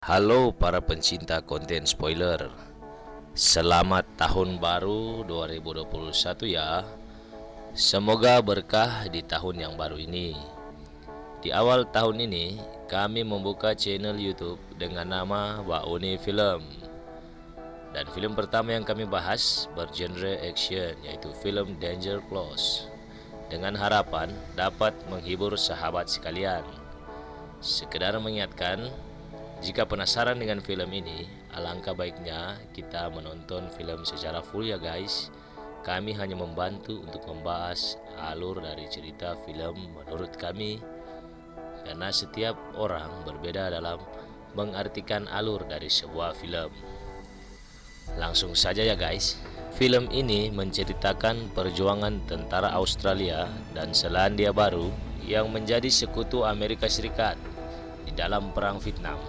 Halo para pencinta konten spoiler. Selamat tahun baru 2021 ya. Semoga berkah di tahun yang baru ini. Di awal tahun ini kami membuka channel YouTube dengan nama Bauni Film. Dan film pertama yang kami bahas bergenre action, yaitu film Danger Close, dengan harapan dapat menghibur sahabat sekalian. Sekedar mengingatkan, jika penasaran dengan film ini, alangkah baiknya kita menonton film secara full ya guys. Kami hanya membantu untuk membahas alur dari cerita film menurut kami, karena setiap orang berbeda dalam mengartikan alur dari sebuah film. Langsung saja ya guys. Film ini menceritakan perjuangan tentara Australia dan Selandia Baru yang menjadi sekutu Amerika Serikat di dalam Perang Vietnam.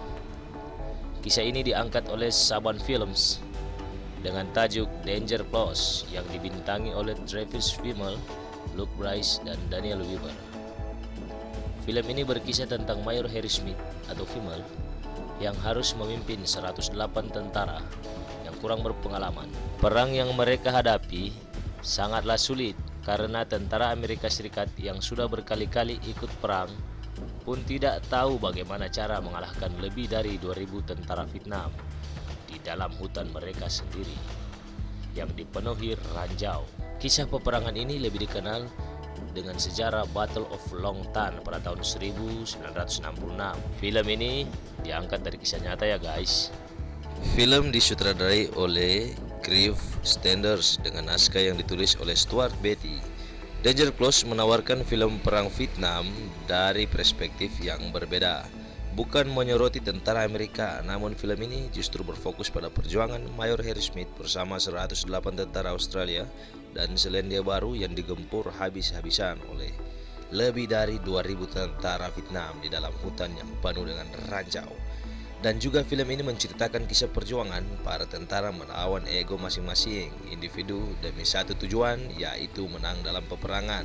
Kisah ini diangkat oleh Saban Films dengan tajuk Danger Close yang dibintangi oleh Travis Fimmel, Luke Bryce, dan Daniel Weber. Film ini berkisah tentang Mayor Harry Smith atau Fimmel yang harus memimpin 108 tentara yang kurang berpengalaman. Perang yang mereka hadapi sangatlah sulit karena tentara Amerika Serikat yang sudah berkali-kali ikut perang pun tidak tahu bagaimana cara mengalahkan lebih dari 2000 tentara Vietnam di dalam hutan mereka sendiri yang dipenuhi ranjau. Kisah peperangan ini lebih dikenal dengan sejarah Battle of Long Tan pada tahun 1966. Film ini diangkat dari kisah nyata ya guys. Film disutradarai oleh Cliff Standers dengan naskah yang ditulis oleh Stuart Beatty. Danger Close menawarkan film perang Vietnam dari perspektif yang berbeda. Bukan menyoroti tentara Amerika, namun film ini justru berfokus pada perjuangan Mayor Harry Smith bersama 108 tentara Australia dan Selandia Baru yang digempur habis-habisan oleh lebih dari 2000 tentara Vietnam di dalam hutan yang penuh dengan ranjau. Dan juga film ini menceritakan kisah perjuangan para tentara melawan ego masing-masing individu demi satu tujuan, yaitu menang dalam peperangan.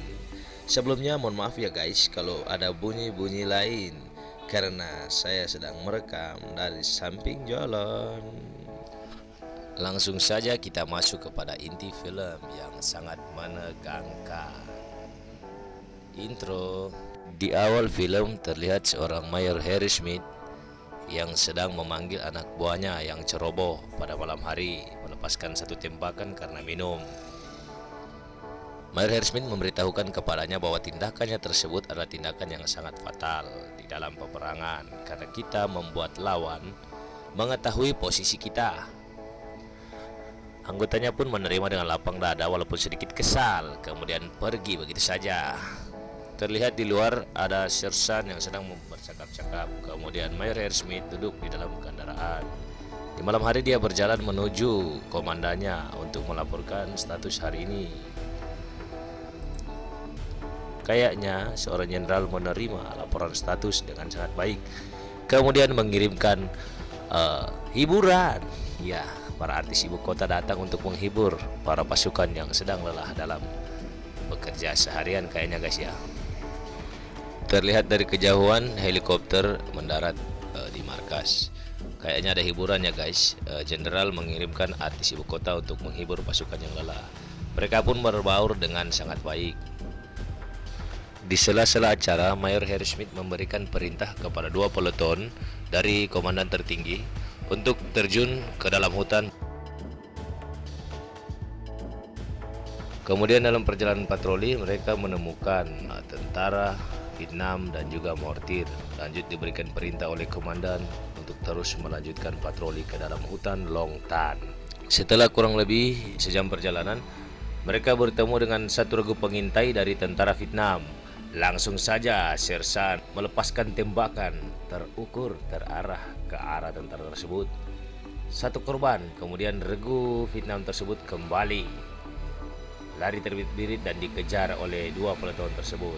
Sebelumnya mohon maaf ya guys kalau ada bunyi-bunyi lain, karena saya sedang merekam dari samping jalan. Langsung saja kita masuk kepada inti film yang sangat menegangkan. Intro. Di awal film terlihat seorang Mayor Harry Smith yang sedang memanggil anak buahnya yang ceroboh pada malam hari, melepaskan satu tembakan karena minum. Mayor Harry Smith memberitahukan kepadanya bahwa tindakannya tersebut adalah tindakan yang sangat fatal di dalam peperangan, karena kita membuat lawan mengetahui posisi kita. Anggotanya pun menerima dengan lapang dada walaupun sedikit kesal, kemudian pergi begitu saja. Terlihat di luar ada sersan yang sedang bercakap-cakap. Kemudian Mayor Harry Smith duduk di dalam kendaraan. Di malam hari dia berjalan menuju komandannya untuk melaporkan status hari ini. Kayaknya seorang jenderal menerima laporan status dengan sangat baik, kemudian mengirimkan hiburan. Ya, para artis ibu kota datang untuk menghibur para pasukan yang sedang lelah dalam bekerja seharian kayaknya guys ya. Terlihat dari kejauhan helikopter mendarat di markas. Kayaknya ada hiburan ya guys. Jenderal mengirimkan artis ibu kota untuk menghibur pasukan yang lelah. Mereka pun berbaur dengan sangat baik. Di sela-sela acara, Mayor Harry Smith memberikan perintah kepada 2 peleton dari komandan tertinggi untuk terjun ke dalam hutan. Kemudian dalam perjalanan patroli mereka menemukan tentara Vietnam dan juga mortir. Lanjut diberikan perintah oleh komandan untuk terus melanjutkan patroli ke dalam hutan Long Tan. Setelah kurang lebih sejam perjalanan, mereka bertemu dengan satu regu pengintai dari tentara Vietnam. Langsung saja sersan melepaskan tembakan terukur terarah ke arah tentara tersebut. Satu korban, kemudian regu Vietnam tersebut kembali lari terbirit-birit dan dikejar oleh 2 peleton tersebut.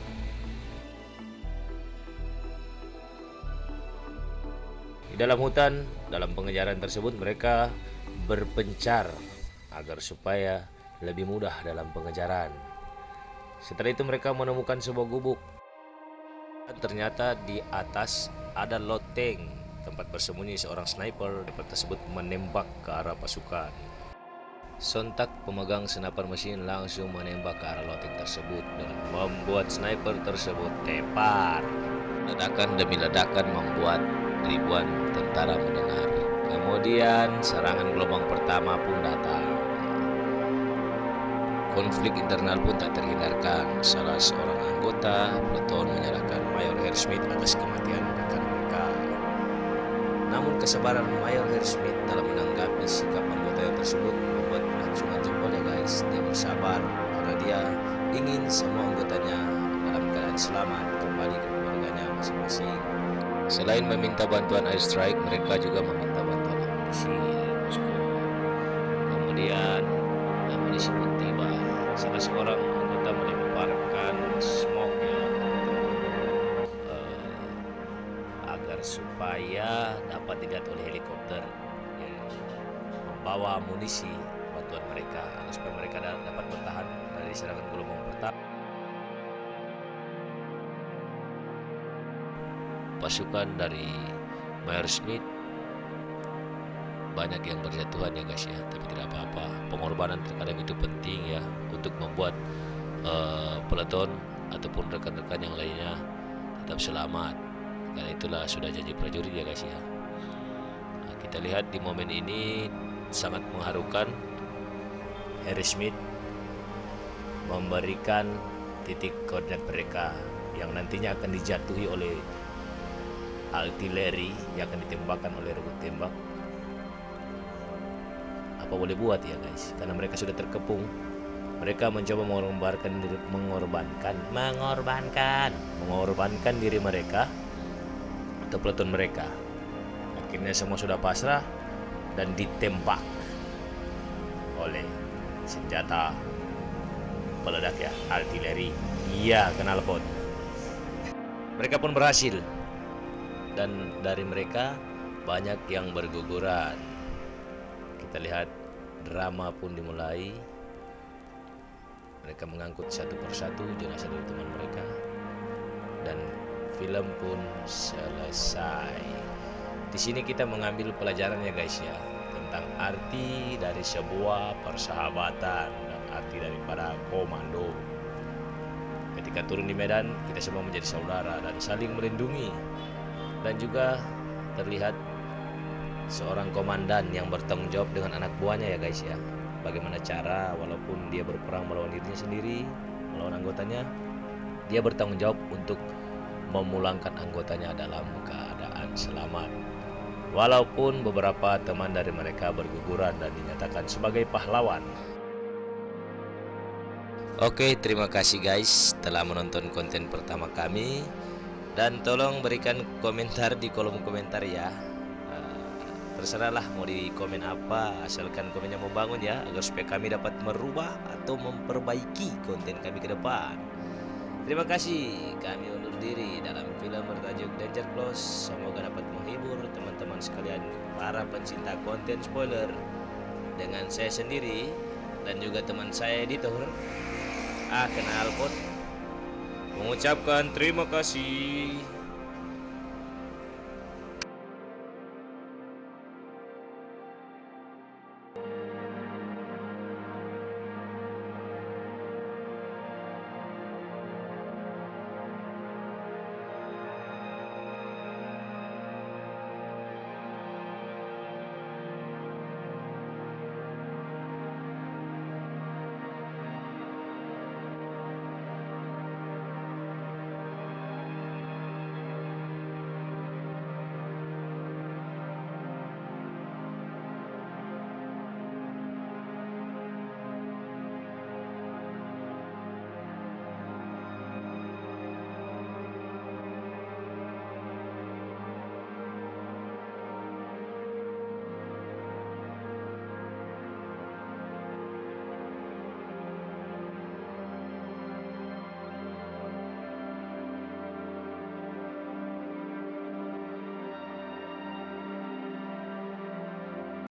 Di dalam hutan, dalam pengejaran tersebut mereka berpencar agar supaya lebih mudah dalam pengejaran. Setelah itu mereka menemukan sebuah gubuk. Dan ternyata di atas ada loteng tempat bersembunyi seorang sniper tersebut menembak ke arah pasukan. Sontak pemegang senapan mesin langsung menembak ke arah loteng tersebut dan membuat sniper tersebut tepar. Ledakan demi ledakan membuat ribuan tentara mendengar. Kemudian serangan gelombang pertama pun datang. Konflik internal pun tak terhindarkan. Salah seorang anggota peleton menyalahkan Mayor Harry atas kematian rekan mereka. Namun kesabaran Mayor Harry dalam menanggapi sikap anggota tersebut membuat acungan jempolnya guys. Dia bersabar karena dia ingin semua anggotanya dalam keadaan selamat kembali ke keluarganya masing-masing. Selain meminta bantuan airstrike, mereka juga meminta bantuan amunisi dari posko. Kemudian amunisi pun tiba. Salah seorang anggota melemparkan smoke-nya agar supaya dapat dilihat oleh helikopter yang membawa amunisi bantuan mereka agar supaya mereka dapat bertahan dari serangan gelombang pertama. Pasukan dari Mayor Smith banyak yang berjatuhan ya guys ya, tapi tidak apa-apa. Pengorbanan terkadang itu penting ya untuk membuat peleton ataupun rekan-rekan yang lainnya tetap selamat. Karena itulah sudah janji prajurit ya guys ya. Nah, kita lihat di momen ini sangat mengharukan. Harry Smith memberikan titik koordinat mereka yang nantinya akan dijatuhi oleh artileri yang akan ditembakkan oleh roket tembak. Apa boleh buat ya guys, karena mereka sudah terkepung. Mereka mencoba mengorbankan diri mereka atau peleton mereka. Akhirnya semua sudah pasrah dan ditembak oleh senjata peledak ya, artileri. Iya, knalpot. Mereka pun berhasil. Dan dari mereka banyak yang berguguran. Kita lihat drama pun dimulai. Mereka mengangkut satu persatu jenazah dari teman mereka dan film pun selesai. Di sini kita mengambil pelajaran ya guys ya, tentang arti dari sebuah persahabatan dan arti daripada komando. Ketika turun di medan, kita semua menjadi saudara dan saling melindungi. Dan juga terlihat seorang komandan yang bertanggung jawab dengan anak buahnya ya guys ya. Bagaimana cara walaupun dia berperang melawan dirinya sendiri, melawan anggotanya, dia bertanggung jawab untuk memulangkan anggotanya dalam keadaan selamat. Walaupun beberapa teman dari mereka berguguran dan dinyatakan sebagai pahlawan. Oke, terima kasih guys telah menonton konten pertama kami. Dan tolong berikan komentar di kolom komentar ya. Terserahlah mau di komen apa, asalkan komennya membangun ya, agar supaya kami dapat merubah atau memperbaiki konten kami ke depan. Terima kasih, kami undur diri dalam film bertajuk Danger Close. Semoga dapat menghibur teman-teman sekalian para pencinta konten spoiler. Dengan saya sendiri dan juga teman saya editor knalpot mengucapkan terima kasih.